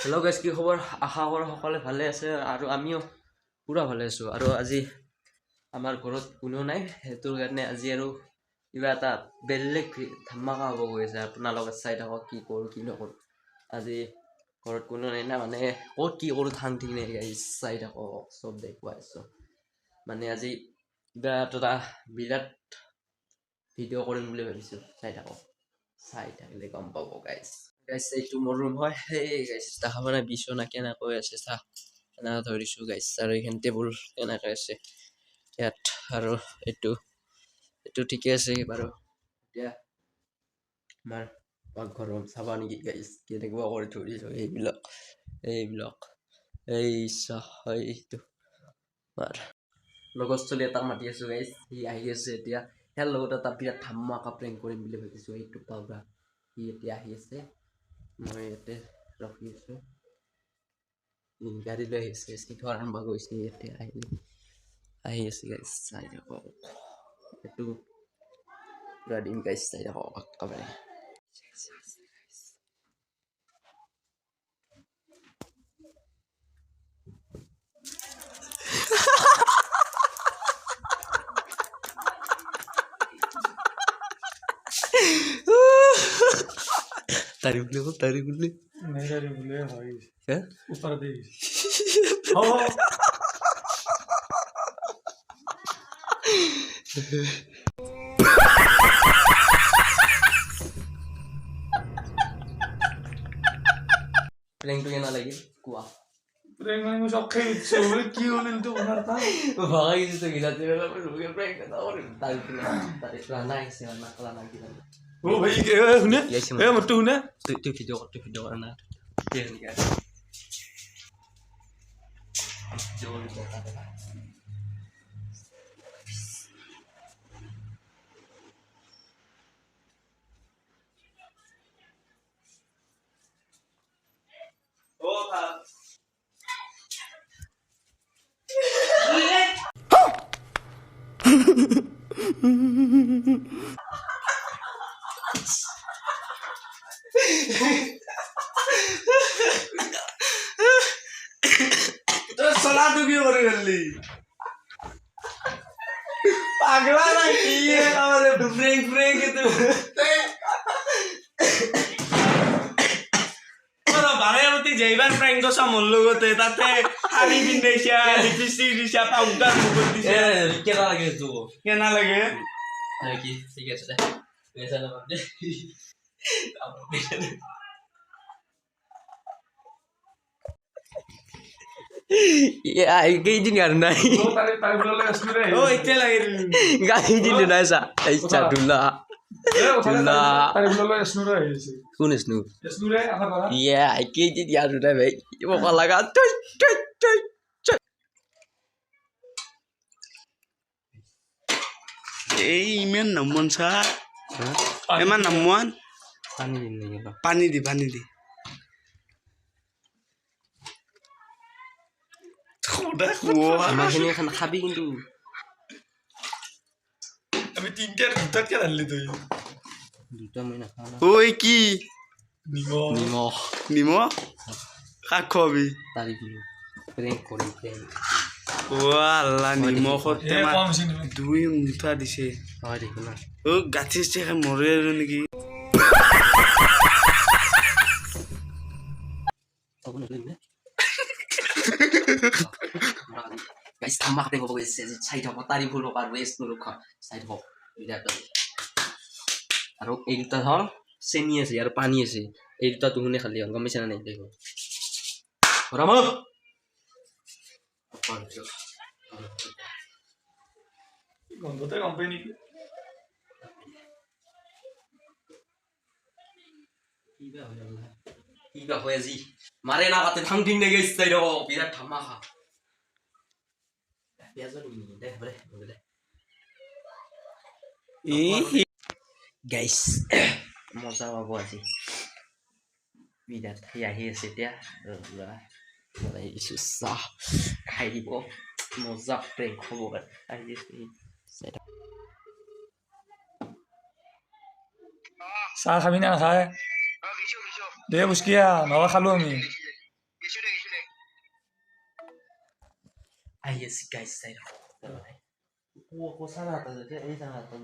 Hello' guys, কি খবৰ? আশা কৰোঁ সকলোৱে ভালে আছে আৰু আমিও পুৰা ভালে আছোঁ। আৰু আজি আমাৰ ঘৰত কোনেও নাই, সেইটোৰ কাৰণে আজি আৰু কিবা এটা বেলেগ ধামাকা হ'ব গৈ আছে। আপোনালোকে চাই থাকক কি কৰোঁ কি নকৰোঁ। আজি ঘৰত কোনো নাই না, মানে ক'ত কি কৰোঁ থাং ঠিক নাই গাইজ, চাই থাকক চব দেখুৱাই আছোঁ। মানে আজি কিবা এটা বিৰাট ভিডিঅ' কৰিম বুলি ভাবিছোঁ, চাই থাকক। চাই থাকিলে গম পাব গাইজ। গাইজ এইটো মোৰ ৰুম হয়। সেই গাইজ দেখা মানে বিচনা কেনেকৈ আছে চাহ এনেকৈ ধৰিছোঁ গাইজ। আৰু এইখন টেবুল কেনেকৈ আছে ইয়াত, আৰু এইটো ঠিকে আছে বাৰু। এতিয়া আমাৰ পাকঘৰ ৰুম চাবা নেকি গাইজ, কেনেকুৱা কৰি ধৰিছোঁ এইবিলাক এইটো লগৰস্থলী এটাক মাতি আছোঁ গাইজ, সি আহি আছে এতিয়া। ইয়াৰ লগত এটা বিৰাট ধামাকা প্ৰেংক কৰিম বুলি ভাবিছোঁ। এইটো পাউৰা সি এতিয়া আহি আছে, মই ইয়াতে ৰখি আছোঁ। গাড়ী লৈ আহিছে, চিঠা আৰম্ভ কৰিছে, এতিয়া আহি আছে গাইজ, চাই থাকক। এইটো পুৰা দিম গাইজ, চাই থাকক একেবাৰে। तारी बोले नहीं तारी बोले भाई क्या ऊपर दे प्रेंक तो ना लगे कुआ प्रेंक में मुझे ओके सोरे क्यों नहीं तो बना था भाई से गिला तेरे ना पर रुके प्रेंक करना और तारी लाना है से लाना गिला ओ भाई हुने ए मट्टू हुने तू वीडियो करना ये क्या जो बता दे ओ हां तो सलाह तू क्यों कर रही पागला ना की है हमारे प्रेंक तू ওরা বারেমতি যেইবার প্র্যাঙ্ক করছা মন লগতে তাতে শাড়ি পিন্ধাইছা লিপস্টিক দিছা পাউডার মুখত দিছা কেনা লাগে তো কেনা লাগে কি ঠিক আছে দে পয়সা না দে আমার পয়সা দে ai cái gì ngần này তারে বলে আসলে ও ইতে লাগে cái gì nữa này sa ai cha dula তারে বলে আসলে হইছে কোন স্নু আসলে আমার বলা yeah ai cái gì ya dula ভাই বাবা লাগা তুই এই ইমান নামন সা ইমান নামন পানি দি মাখিনি এখন খাবি কিন্তু আমি তিনটার দুটাত কে রাখলি তুই দুটা মই নাখাও না ওই কি নিমখ কাক খবি তারি গুলো প্রেম করি প্রেম ও আল্লাহ নিমখত তেমা দুই মুঠা দিছে হয় দেখো না ও গাছিছে মরে আর নাকি তখন কইলে guys tamak tengok guys sai thok tari bhulo par waste no rukha sai thok এটা আৰু এই দুটা হল চেনি আছে আৰু পানী আছে এই দুটা তুহুনে খালি হল গম পাইছা না নাই দেখো ৰাম গন্ধতে কোম্পানি কিবা হয় আজি মাৰে না কাতে থাং ঠিক নাই গাইছ চাই ৰ বিৰাট ধামাকা পিয়াজৰ নি দে বলে গাইছ মজা পাব আজি বিৰাট আহি আছে এতিয়া বনাই দিছোঁ চাহ খাই দিব মজা প্ৰেংক হ'ব আহি আছে চাহ খাবি না নাখায় দে বুচকিয়া নহ'লে খালোঁ আমি আহি আছে গাইজ চাই কোচা নাটা যে এই জানাটা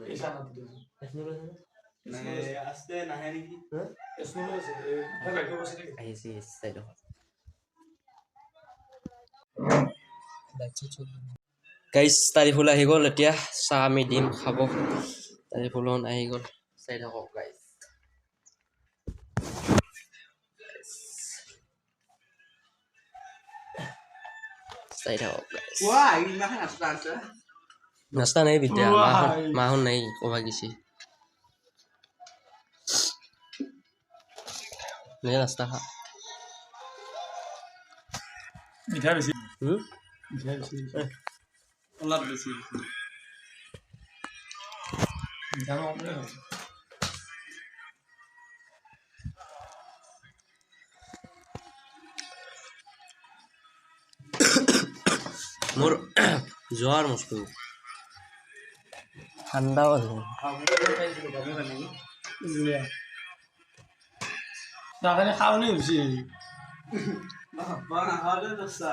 আস্তে নাহে নেকি আহিছে চাই গাইজ তাৰিফুল আহি গ'ল এতিয়া চাহ আমি দিম খাব তাৰিফুলন আহি গ'ল চাই থাকক গাইজ চাই থাকক গাইজ নাস্তা নাই বিদ্যা মাহন নাই কবা গেছি নে নাস্তা খা মিঠা বেছি অলপ বেছি মিঠা কমকৈ হয় মোৰ জ্বৰ মস্ত ঠাণ্ডাও আছে তাকে খাওঁনে হৈছে নাখাওঁতে দস্তা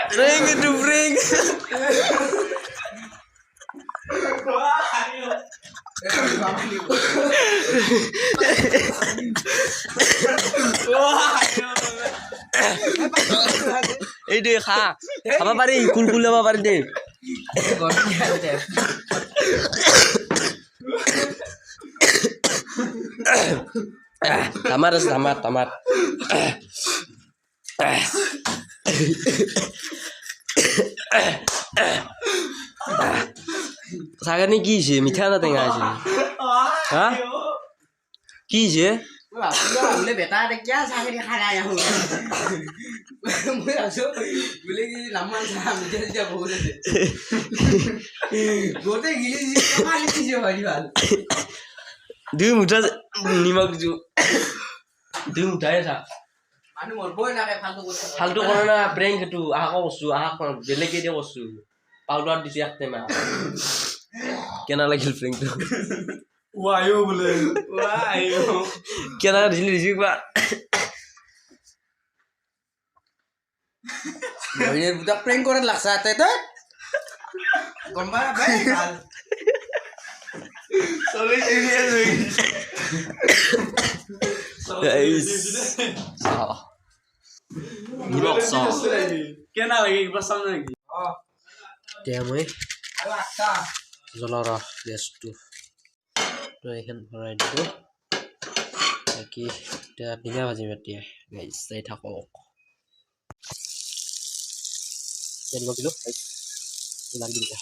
Prank itu prank. এই দে খা খাব পাৰি কুলকুল ল'ব পাৰি দে tamat আছে tamat tamat চাগানি কি হৈছে মিঠা না টেঙা আছে হা কি হৈছে बोले बेटा ते क्या सागे खा रहा है हूं मुझे आसो बोले कि लम्मा सा मुझे जा बोले गोटे गिली जी खाली चीज भाई बाल দুই মুঠা নিমখ জু দুই মুঠাই চা मानु मोर बोय ना फालतू को ফালতু কৰা না প্ৰেংক সেইটো আহা কৈছো আহা বেলেগে দিয়ে কৈছো পাউডাৰ দিছে একতে মা কেনা লাগিল প্ৰেংকটো আয়ো বোলে কেনা দিলি দিছি বা ये बुदा प्रैंक करे लागसा ते तो गम्बा भाई गाल চলি চিৰিয়াছ হৈ নিমখ চাহ কেনা লাগে কিবা চাম নেকি এতিয়া মই आला अच्छा জ্বলাৰ গেছটো তো এইখন ভৰাই দিলোঁ বাকী এতিয়া পিঠা ভাজিম এতিয়া গাইজ চাই থাকক তেল দিলোঁ লাগি দিলে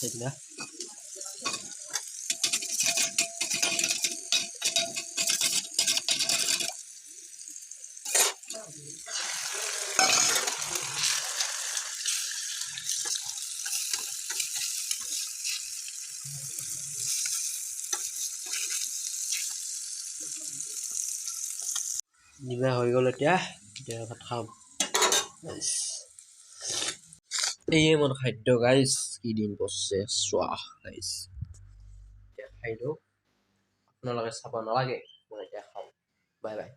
এতিয়া নিবা হৈ গ'ল এতিয়া এতিয়া ভাত খাম এয়ে মোৰ খাদ্য গাইজ কি দিন বসছে চোৱা গাইজ এতিয়া খাই দিওঁ আপোনালোকে চাব নালাগে মই এতিয়া খাওঁ বাই বাই